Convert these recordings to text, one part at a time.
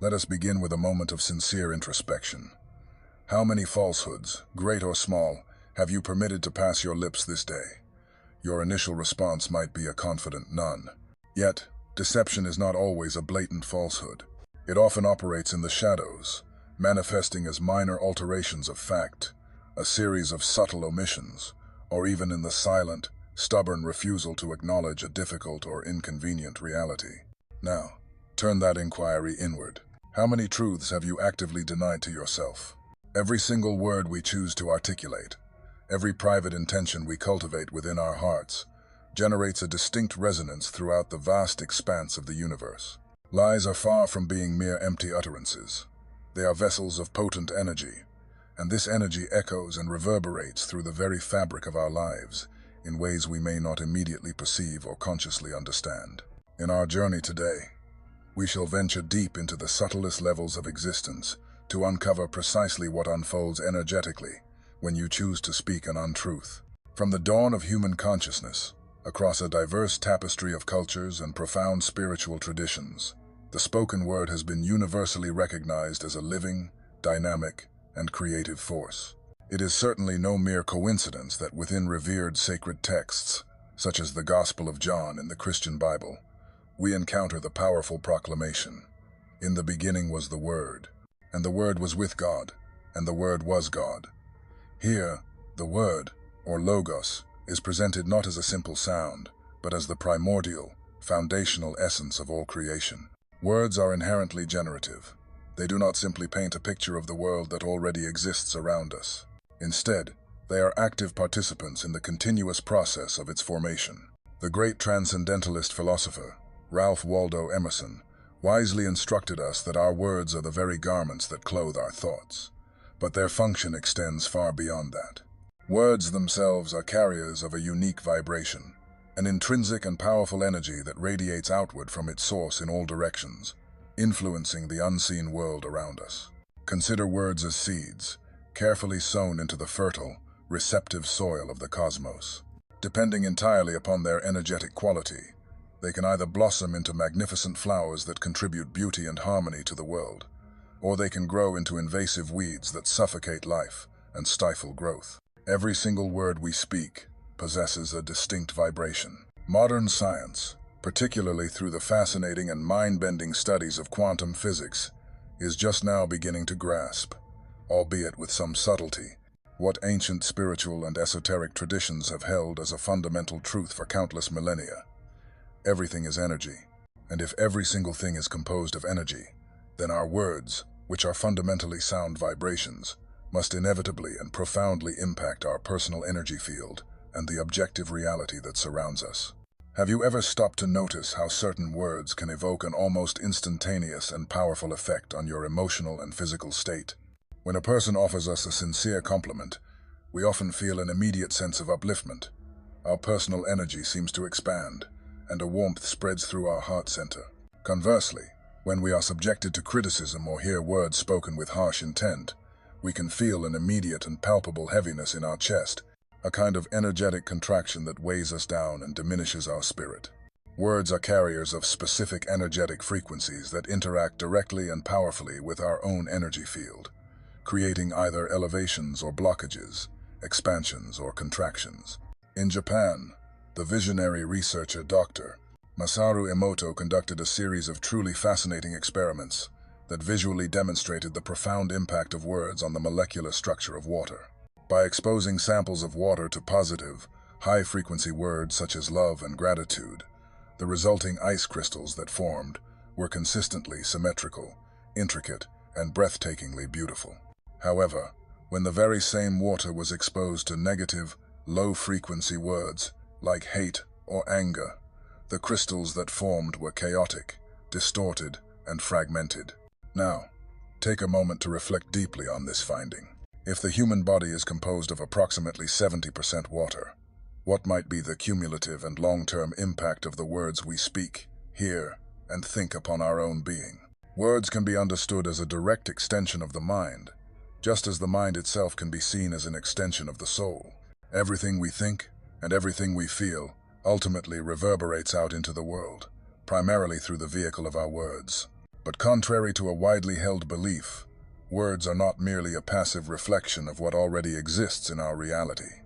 Let us begin with a moment of sincere introspection. How many falsehoods, great or small, have you permitted to pass your lips this day? Your initial response might be a confident none. Yet, deception is not always a blatant falsehood. It often operates in the shadows, manifesting as minor alterations of fact, a series of subtle omissions, or even in the silent, stubborn refusal to acknowledge a difficult or inconvenient reality. Now, turn that inquiry inward. How many truths have you actively denied to yourself? Every single word we choose to articulate, every private intention we cultivate within our hearts, generates a distinct resonance throughout the vast expanse of the universe. Lies are far from being mere empty utterances. They are vessels of potent energy, and this energy echoes and reverberates through the very fabric of our lives in ways we may not immediately perceive or consciously understand. In our journey today, we shall venture deep into the subtlest levels of existence to uncover precisely what unfolds energetically when you choose to speak an untruth. From the dawn of human consciousness, across a diverse tapestry of cultures and profound spiritual traditions, the spoken word has been universally recognized as a living, dynamic, and creative force. It is certainly no mere coincidence that within revered sacred texts, such as the Gospel of John in the Christian Bible, we encounter the powerful proclamation, "In the beginning was the Word, and the Word was with God, and the Word was God." Here, the Word, or Logos, is presented not as a simple sound, but as the primordial, foundational essence of all creation. Words are inherently generative. They do not simply paint a picture of the world that already exists around us. Instead, they are active participants in the continuous process of its formation. The great transcendentalist philosopher, Ralph Waldo Emerson, wisely instructed us that our words are the very garments that clothe our thoughts. But their function extends far beyond that. Words themselves are carriers of a unique vibration, an intrinsic and powerful energy that radiates outward from its source in all directions, influencing the unseen world around us. Consider words as seeds, carefully sown into the fertile, receptive soil of the cosmos. Depending entirely upon their energetic quality, they can either blossom into magnificent flowers that contribute beauty and harmony to the world, or they can grow into invasive weeds that suffocate life and stifle growth. Every single word we speak possesses a distinct vibration. Modern science, particularly through the fascinating and mind-bending studies of quantum physics, is just now beginning to grasp, albeit with some subtlety, what ancient spiritual and esoteric traditions have held as a fundamental truth for countless millennia. Everything is energy, and if every single thing is composed of energy, then our words, which are fundamentally sound vibrations, must inevitably and profoundly impact our personal energy field and the objective reality that surrounds us. Have you ever stopped to notice how certain words can evoke an almost instantaneous and powerful effect on your emotional and physical state? When a person offers us a sincere compliment, we often feel an immediate sense of upliftment. Our personal energy seems to expand, and a warmth spreads through our heart center. Conversely, when we are subjected to criticism or hear words spoken with harsh intent, we can feel an immediate and palpable heaviness in our chest, a kind of energetic contraction that weighs us down and diminishes our spirit. Words are carriers of specific energetic frequencies that interact directly and powerfully with our own energy field, creating either elevations or blockages, expansions or contractions. In Japan, the visionary researcher Dr. Masaru Emoto conducted a series of truly fascinating experiments that visually demonstrated the profound impact of words on the molecular structure of water. By exposing samples of water to positive, high-frequency words such as love and gratitude, the resulting ice crystals that formed were consistently symmetrical, intricate, and breathtakingly beautiful. However, when the very same water was exposed to negative, low-frequency words like hate or anger, the crystals that formed were chaotic, distorted, and fragmented. Now, take a moment to reflect deeply on this finding. If the human body is composed of approximately 70% water, what might be the cumulative and long-term impact of the words we speak, hear, and think upon our own being? Words can be understood as a direct extension of the mind, just as the mind itself can be seen as an extension of the soul. Everything we think and everything we feel ultimately reverberates out into the world, primarily through the vehicle of our words. But contrary to a widely held belief, words are not merely a passive reflection of what already exists in our reality.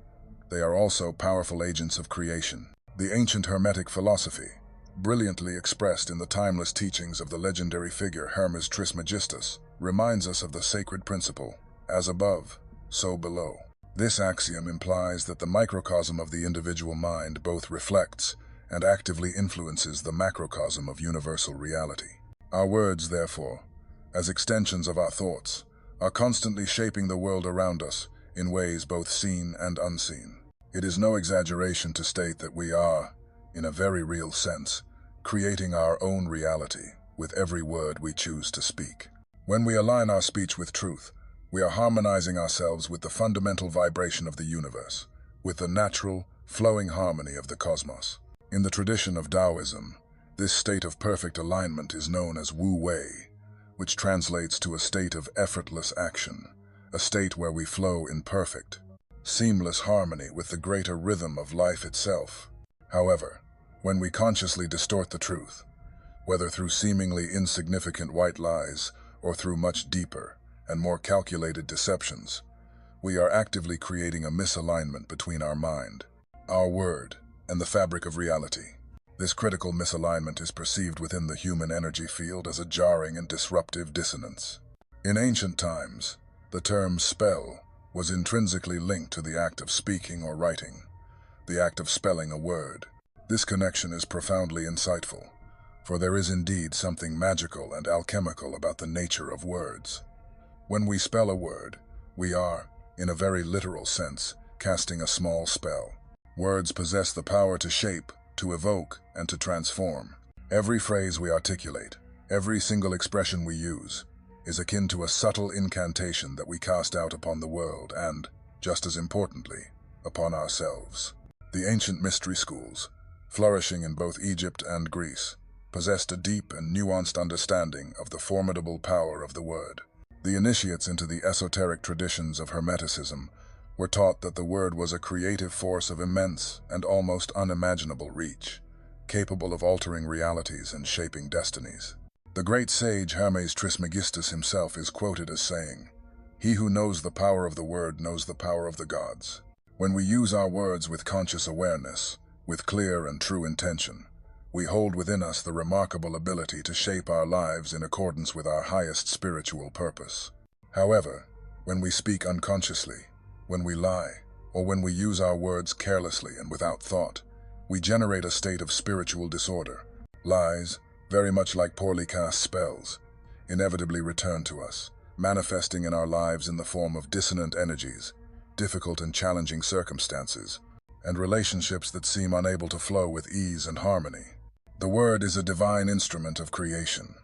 They are also powerful agents of creation. The ancient Hermetic philosophy, brilliantly expressed in the timeless teachings of the legendary figure Hermes Trismegistus, reminds us of the sacred principle, as above, so below. This axiom implies that the microcosm of the individual mind both reflects and actively influences the macrocosm of universal reality. Our words, therefore, as extensions of our thoughts, are constantly shaping the world around us in ways both seen and unseen. It is no exaggeration to state that we are, in a very real sense, creating our own reality with every word we choose to speak. When we align our speech with truth, we are harmonizing ourselves with the fundamental vibration of the universe, with the natural, flowing harmony of the cosmos. In the tradition of Taoism, this state of perfect alignment is known as Wu Wei, which translates to a state of effortless action, a state where we flow in perfect, seamless harmony with the greater rhythm of life itself. However, when we consciously distort the truth, whether through seemingly insignificant white lies or through much deeper and more calculated deceptions, we are actively creating a misalignment between our mind, our word, and the fabric of reality. This critical misalignment is perceived within the human energy field as a jarring and disruptive dissonance. In ancient times, the term spell was intrinsically linked to the act of speaking or writing, the act of spelling a word. This connection is profoundly insightful, for there is indeed something magical and alchemical about the nature of words. When we spell a word, we are, in a very literal sense, casting a small spell. Words possess the power to shape, to evoke, and to transform. Every phrase we articulate, every single expression we use, is akin to a subtle incantation that we cast out upon the world and, just as importantly, upon ourselves. The ancient mystery schools, flourishing in both Egypt and Greece, possessed a deep and nuanced understanding of the formidable power of the word. The initiates into the esoteric traditions of Hermeticism were taught that the word was a creative force of immense and almost unimaginable reach, capable of altering realities and shaping destinies. The great sage Hermes Trismegistus himself is quoted as saying, "He who knows the power of the word knows the power of the gods." When we use our words with conscious awareness, with clear and true intention, we hold within us the remarkable ability to shape our lives in accordance with our highest spiritual purpose. However, when we speak unconsciously, when we lie, or when we use our words carelessly and without thought, we generate a state of spiritual disorder. Lies, very much like poorly cast spells, inevitably return to us, manifesting in our lives in the form of dissonant energies, difficult and challenging circumstances, and relationships that seem unable to flow with ease and harmony. The word is a divine instrument of creation,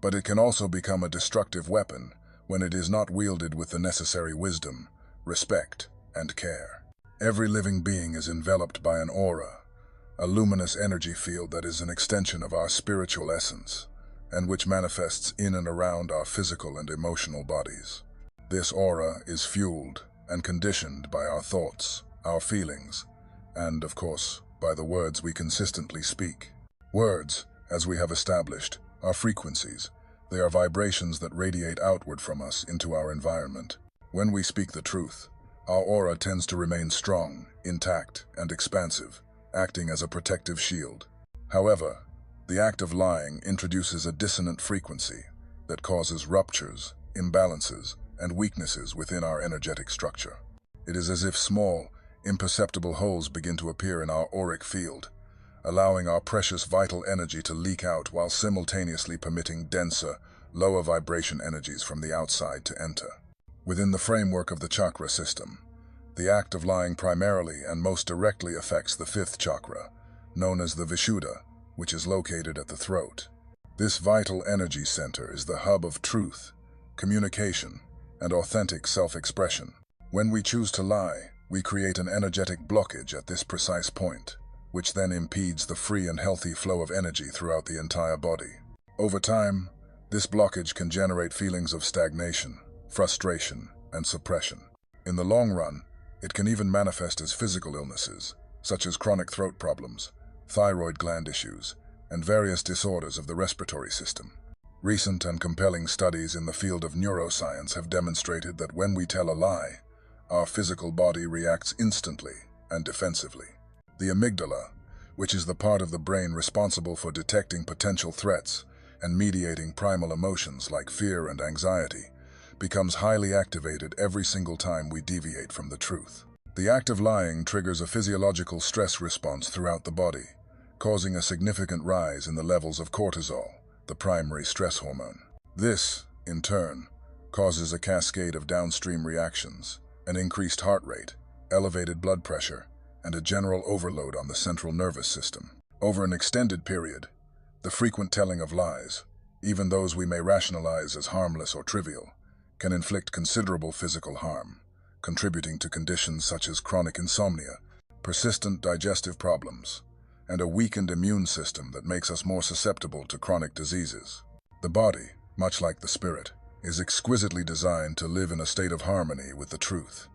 but it can also become a destructive weapon when it is not wielded with the necessary wisdom, respect, and care. Every living being is enveloped by an aura, a luminous energy field that is an extension of our spiritual essence, and which manifests in and around our physical and emotional bodies. This aura is fueled and conditioned by our thoughts, our feelings, and, of course, by the words we consistently speak. Words, as we have established, are frequencies. They are vibrations that radiate outward from us into our environment. When we speak the truth, our aura tends to remain strong, intact, and expansive, acting as a protective shield. However, the act of lying introduces a dissonant frequency that causes ruptures, imbalances, and weaknesses within our energetic structure. It is as if small, imperceptible holes begin to appear in our auric field, allowing our precious vital energy to leak out while simultaneously permitting denser, lower vibration energies from the outside to enter. Within the framework of the chakra system, the act of lying primarily and most directly affects the fifth chakra, known as the Vishuddha, which is located at the throat. This vital energy center is the hub of truth, communication, and authentic self-expression. When we choose to lie, we create an energetic blockage at this precise point, which then impedes the free and healthy flow of energy throughout the entire body. Over time, this blockage can generate feelings of stagnation, frustration, and suppression. In the long run, it can even manifest as physical illnesses, such as chronic throat problems, thyroid gland issues, and various disorders of the respiratory system. Recent and compelling studies in the field of neuroscience have demonstrated that when we tell a lie, our physical body reacts instantly and defensively. The amygdala, which is the part of the brain responsible for detecting potential threats and mediating primal emotions like fear and anxiety, becomes highly activated every single time we deviate from the truth. The act of lying triggers a physiological stress response throughout the body, causing a significant rise in the levels of cortisol, the primary stress hormone. This, in turn, causes a cascade of downstream reactions, an increased heart rate, elevated blood pressure, and a general overload on the central nervous system. Over an extended period, the frequent telling of lies, even those we may rationalize as harmless or trivial, can inflict considerable physical harm, contributing to conditions such as chronic insomnia, persistent digestive problems, and a weakened immune system that makes us more susceptible to chronic diseases. The body, much like the spirit, is exquisitely designed to live in a state of harmony with the truth.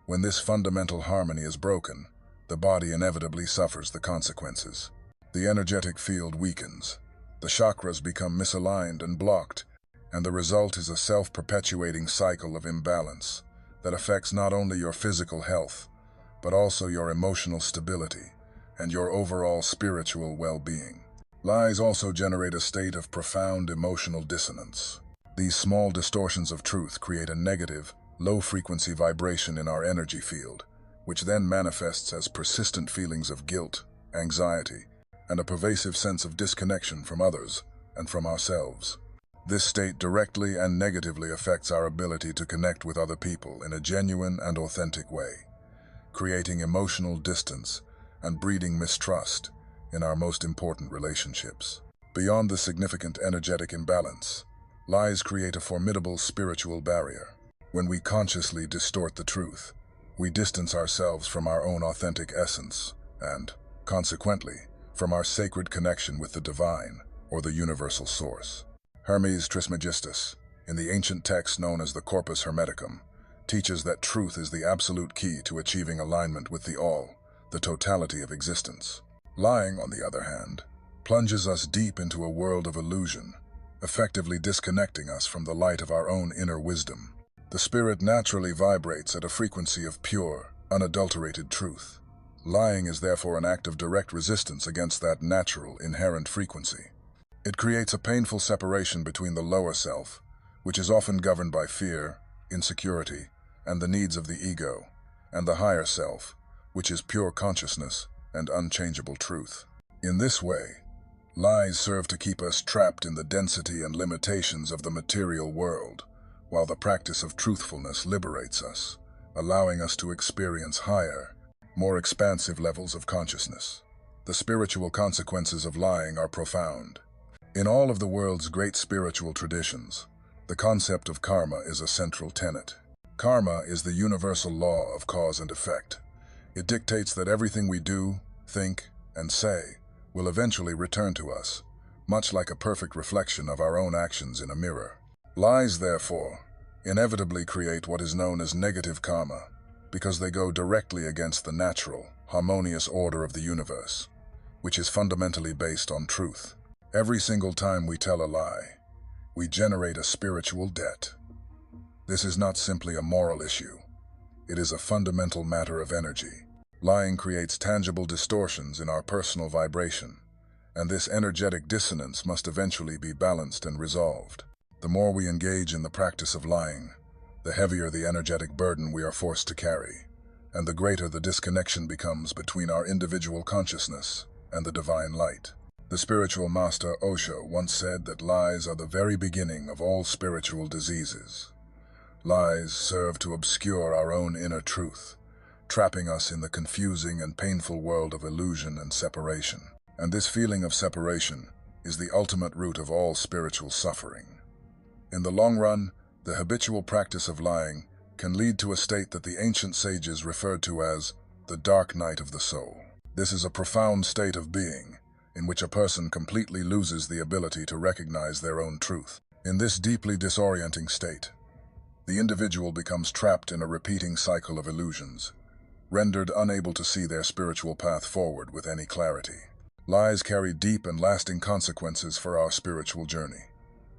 When this fundamental harmony is broken, the body inevitably suffers the consequences. The energetic field weakens, the chakras become misaligned and blocked, and the result is a self-perpetuating cycle of imbalance that affects not only your physical health, but also your emotional stability and your overall spiritual well-being. Lies also generate a state of profound emotional dissonance. These small distortions of truth create a negative, low-frequency vibration in our energy field, which then manifests as persistent feelings of guilt, anxiety, and a pervasive sense of disconnection from others and from ourselves. This state directly and negatively affects our ability to connect with other people in a genuine and authentic way, creating emotional distance and breeding mistrust in our most important relationships. Beyond the significant energetic imbalance, lies create a formidable spiritual barrier. When we consciously distort the truth, we distance ourselves from our own authentic essence and, consequently, from our sacred connection with the divine or the universal source. Hermes Trismegistus, in the ancient text known as the Corpus Hermeticum, teaches that truth is the absolute key to achieving alignment with the all, the totality of existence. Lying, on the other hand, plunges us deep into a world of illusion, effectively disconnecting us from the light of our own inner wisdom. The spirit naturally vibrates at a frequency of pure, unadulterated truth. Lying is therefore an act of direct resistance against that natural, inherent frequency. It creates a painful separation between the lower self, which is often governed by fear, insecurity, and the needs of the ego, and the higher self, which is pure consciousness and unchangeable truth. In this way, lies serve to keep us trapped in the density and limitations of the material world, while the practice of truthfulness liberates us, allowing us to experience higher, more expansive levels of consciousness. The spiritual consequences of lying are profound. In all of the world's great spiritual traditions, the concept of karma is a central tenet. Karma is the universal law of cause and effect. It dictates that everything we do, think, and say will eventually return to us, much like a perfect reflection of our own actions in a mirror. Lies, therefore, inevitably create what is known as negative karma, because they go directly against the natural, harmonious order of the universe, which is fundamentally based on truth. Every single time we tell a lie, we generate a spiritual debt. This is not simply a moral issue. It is a fundamental matter of energy. Lying creates tangible distortions in our personal vibration, and this energetic dissonance must eventually be balanced and resolved. The more we engage in the practice of lying, the heavier the energetic burden we are forced to carry, and the greater the disconnection becomes between our individual consciousness and the divine light. The spiritual master Osho once said that lies are the very beginning of all spiritual diseases. Lies serve to obscure our own inner truth, trapping us in the confusing and painful world of illusion and separation. And this feeling of separation is the ultimate root of all spiritual suffering. In the long run, the habitual practice of lying can lead to a state that the ancient sages referred to as the dark night of the soul. This is a profound state of being, in which a person completely loses the ability to recognize their own truth. In this deeply disorienting state, the individual becomes trapped in a repeating cycle of illusions, rendered unable to see their spiritual path forward with any clarity. Lies carry deep and lasting consequences for our spiritual journey.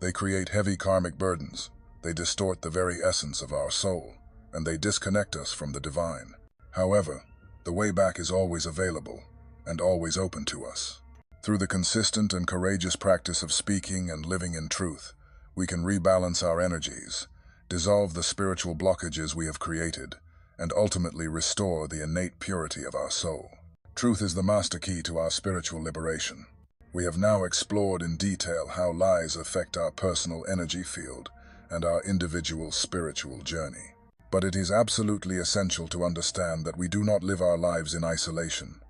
They create heavy karmic burdens, they distort the very essence of our soul, and they disconnect us from the divine. However, the way back is always available and always open to us. Through the consistent and courageous practice of speaking and living in truth, we can rebalance our energies, dissolve the spiritual blockages we have created, and ultimately restore the innate purity of our soul. Truth is the master key to our spiritual liberation. We have now explored in detail how lies affect our personal energy field and our individual spiritual journey. But it is absolutely essential to understand that we do not live our lives in isolation.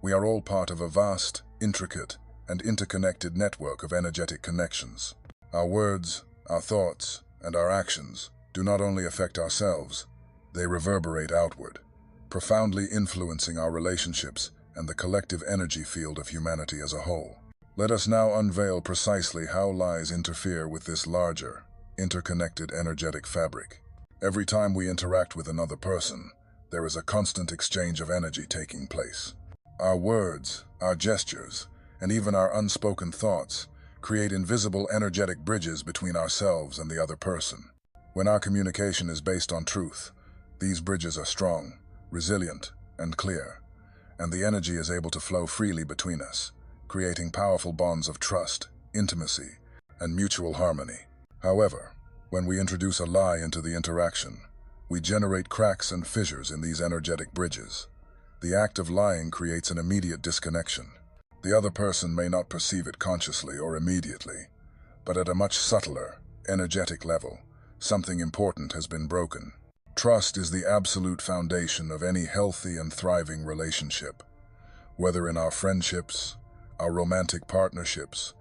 We are all part of a vast, intricate, and interconnected network of energetic connections. Our words, our thoughts, and our actions do not only affect ourselves, they reverberate outward, profoundly influencing our relationships and the collective energy field of humanity as a whole. Let us now unveil precisely how lies interfere with this larger, interconnected energetic fabric. Every time we interact with another person, there is a constant exchange of energy taking place. Our words, our gestures, and even our unspoken thoughts create invisible energetic bridges between ourselves and the other person. When our communication is based on truth, these bridges are strong, resilient, and clear, and the energy is able to flow freely between us, creating powerful bonds of trust, intimacy, and mutual harmony. However, when we introduce a lie into the interaction, we generate cracks and fissures in these energetic bridges. The act of lying creates an immediate disconnection. The other person may not perceive it consciously or immediately, but at a much subtler, energetic level, something important has been broken. Trust is the absolute foundation of any healthy and thriving relationship, whether in our friendships, our romantic partnerships,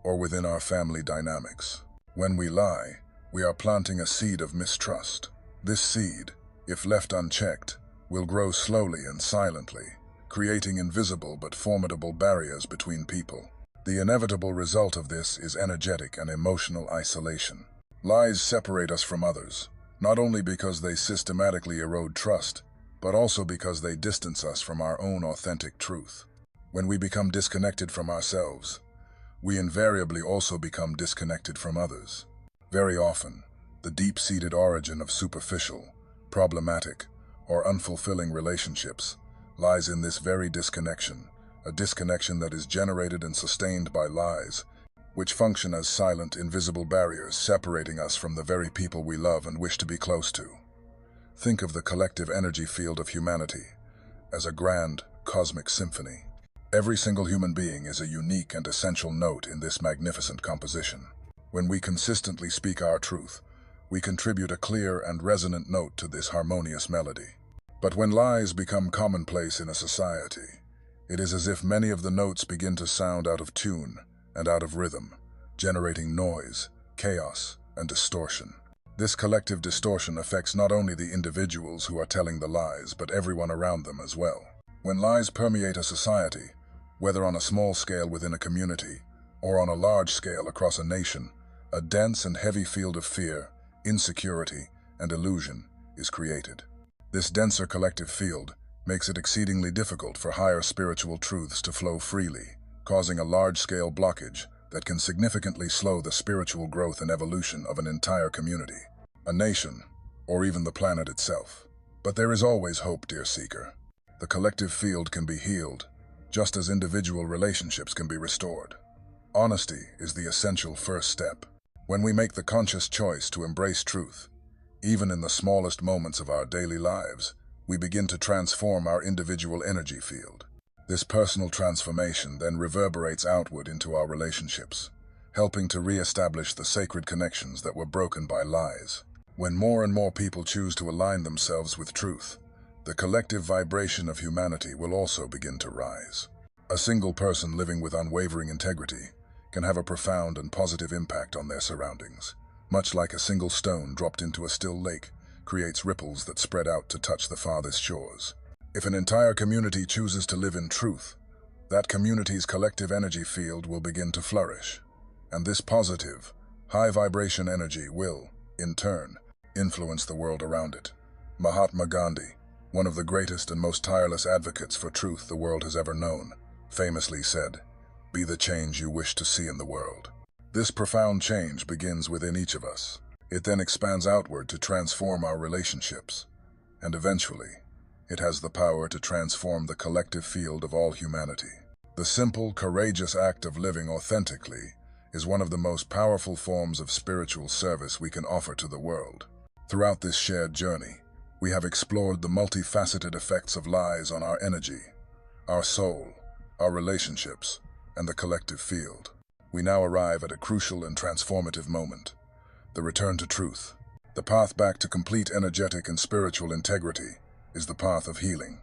or within our family dynamics. When we lie, we are planting a seed of mistrust. This seed, if left unchecked, will grow slowly and silently, creating invisible but formidable barriers between people. The inevitable result of this is energetic and emotional isolation. Lies separate us from others, not only because they systematically erode trust, but also because they distance us from our own authentic truth. When we become disconnected from ourselves, we invariably also become disconnected from others. Very often, the deep-seated origin of superficial, problematic, or unfulfilling relationships lies in this very disconnection, a disconnection that is generated and sustained by lies, which function as silent, invisible barriers separating us from the very people we love and wish to be close to. Think of the collective energy field of humanity as a grand, cosmic symphony. Every single human being is a unique and essential note in this magnificent composition. When we consistently speak our truth, we contribute a clear and resonant note to this harmonious melody. But when lies become commonplace in a society, it is as if many of the notes begin to sound out of tune and out of rhythm, generating noise, chaos, and distortion. This collective distortion affects not only the individuals who are telling the lies, but everyone around them as well. When lies permeate a society, whether on a small scale within a community or on a large scale across a nation, a dense and heavy field of fear, insecurity, and illusion is created. This denser collective field makes it exceedingly difficult for higher spiritual truths to flow freely, causing a large-scale blockage that can significantly slow the spiritual growth and evolution of an entire community, a nation, or even the planet itself. But there is always hope, dear seeker. The collective field can be healed, just as individual relationships can be restored. Honesty is the essential first step. When we make the conscious choice to embrace truth, even in the smallest moments of our daily lives, we begin to transform our individual energy field. This personal transformation then reverberates outward into our relationships, helping to re-establish the sacred connections that were broken by lies. When more and more people choose to align themselves with truth, the collective vibration of humanity will also begin to rise. A single person living with unwavering integrity can have a profound and positive impact on their surroundings. Much like a single stone dropped into a still lake creates ripples that spread out to touch the farthest shores. If an entire community chooses to live in truth, that community's collective energy field will begin to flourish. And this positive, high-vibration energy will, in turn, influence the world around it. Mahatma Gandhi, one of the greatest and most tireless advocates for truth the world has ever known, famously said, "Be the change you wish to see in the world." This profound change begins within each of us. It then expands outward to transform our relationships, and eventually, it has the power to transform the collective field of all humanity. The simple, courageous act of living authentically is one of the most powerful forms of spiritual service we can offer to the world. Throughout this shared journey, we have explored the multifaceted effects of lies on our energy, our soul, our relationships, and the collective field. We now arrive at a crucial and transformative moment: the return to truth. The path back to complete energetic and spiritual integrity is the path of healing.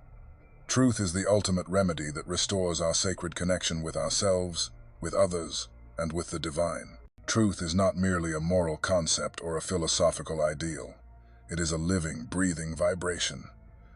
Truth is the ultimate remedy that restores our sacred connection with ourselves, with others, and with the divine. Truth is not merely a moral concept or a philosophical ideal. It is a living, breathing vibration,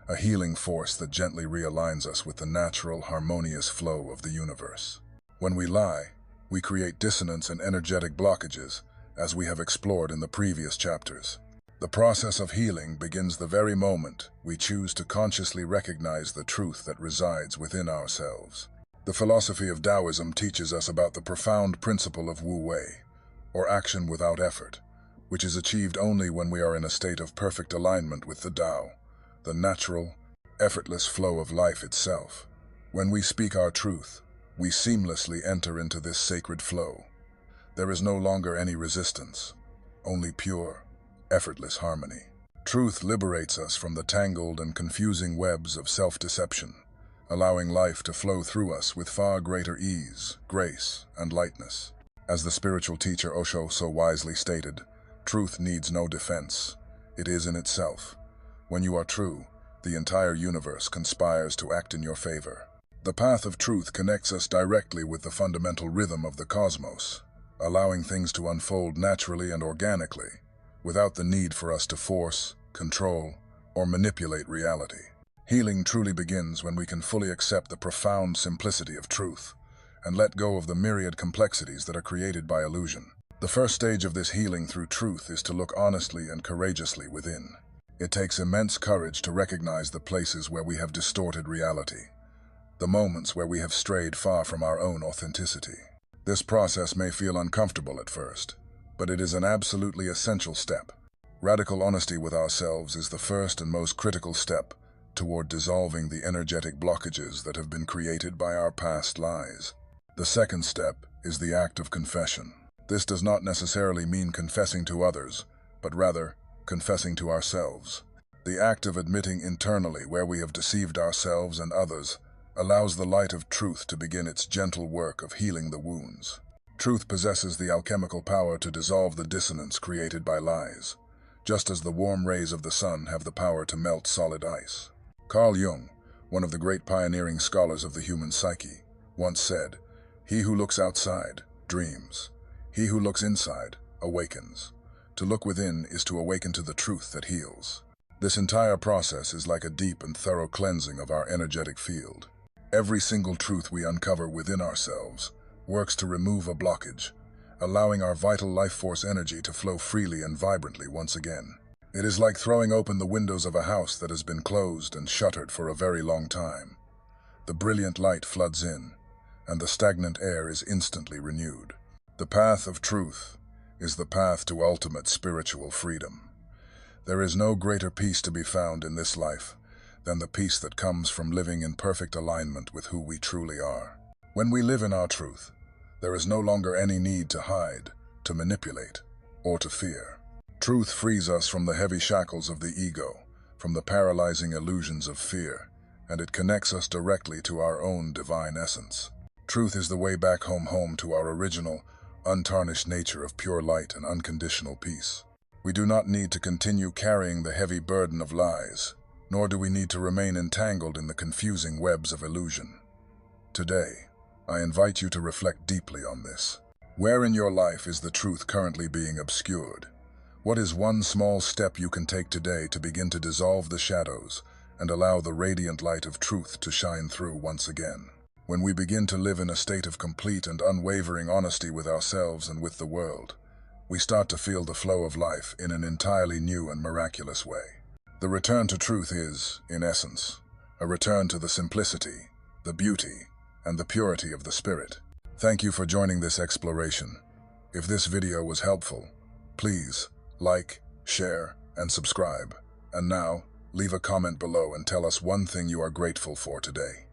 a healing force that gently realigns us with the natural, harmonious flow of the universe. When we lie, we create dissonance and energetic blockages, as we have explored in the previous chapters. The process of healing begins the very moment we choose to consciously recognize the truth that resides within ourselves. The philosophy of Taoism teaches us about the profound principle of Wu Wei, or action without effort, which is achieved only when we are in a state of perfect alignment with the Tao, the natural, effortless flow of life itself. When we speak our truth, we seamlessly enter into this sacred flow. There is no longer any resistance, only pure, effortless harmony. Truth liberates us from the tangled and confusing webs of self-deception, allowing life to flow through us with far greater ease, grace, and lightness. As the spiritual teacher Osho so wisely stated, truth needs no defense. It is in itself. When you are true, the entire universe conspires to act in your favor. The path of truth connects us directly with the fundamental rhythm of the cosmos, allowing things to unfold naturally and organically, without the need for us to force, control, or manipulate reality. Healing truly begins when we can fully accept the profound simplicity of truth and let go of the myriad complexities that are created by illusion. The first stage of this healing through truth is to look honestly and courageously within. It takes immense courage to recognize the places where we have distorted reality, the moments where we have strayed far from our own authenticity. This process may feel uncomfortable at first, but it is an absolutely essential step. Radical honesty with ourselves is the first and most critical step toward dissolving the energetic blockages that have been created by our past lies. The second step is the act of confession. This does not necessarily mean confessing to others, but rather confessing to ourselves. The act of admitting internally where we have deceived ourselves and others allows the light of truth to begin its gentle work of healing the wounds. Truth possesses the alchemical power to dissolve the dissonance created by lies, just as the warm rays of the sun have the power to melt solid ice. Carl Jung, one of the great pioneering scholars of the human psyche, once said, "He who looks outside dreams. He who looks inside awakens. To look within is to awaken to the truth that heals." This entire process is like a deep and thorough cleansing of our energetic field. Every single truth we uncover within ourselves works to remove a blockage, allowing our vital life force energy to flow freely and vibrantly once again. It is like throwing open the windows of a house that has been closed and shuttered for a very long time. The brilliant light floods in, and the stagnant air is instantly renewed. The path of truth is the path to ultimate spiritual freedom. There is no greater peace to be found in this life than the peace that comes from living in perfect alignment with who we truly are. When we live in our truth, there is no longer any need to hide, to manipulate, or to fear. Truth frees us from the heavy shackles of the ego, from the paralyzing illusions of fear, and it connects us directly to our own divine essence. Truth is the way back home to our original, untarnished nature of pure light and unconditional peace. We do not need to continue carrying the heavy burden of lies, nor do we need to remain entangled in the confusing webs of illusion. Today, I invite you to reflect deeply on this. Where in your life is the truth currently being obscured? What is one small step you can take today to begin to dissolve the shadows and allow the radiant light of truth to shine through once again? When we begin to live in a state of complete and unwavering honesty with ourselves and with the world, we start to feel the flow of life in an entirely new and miraculous way. The return to truth is, in essence, a return to the simplicity, the beauty, and the purity of the spirit. Thank you for joining this exploration. If this video was helpful, please like, share, and subscribe. And now, leave a comment below and tell us one thing you are grateful for today.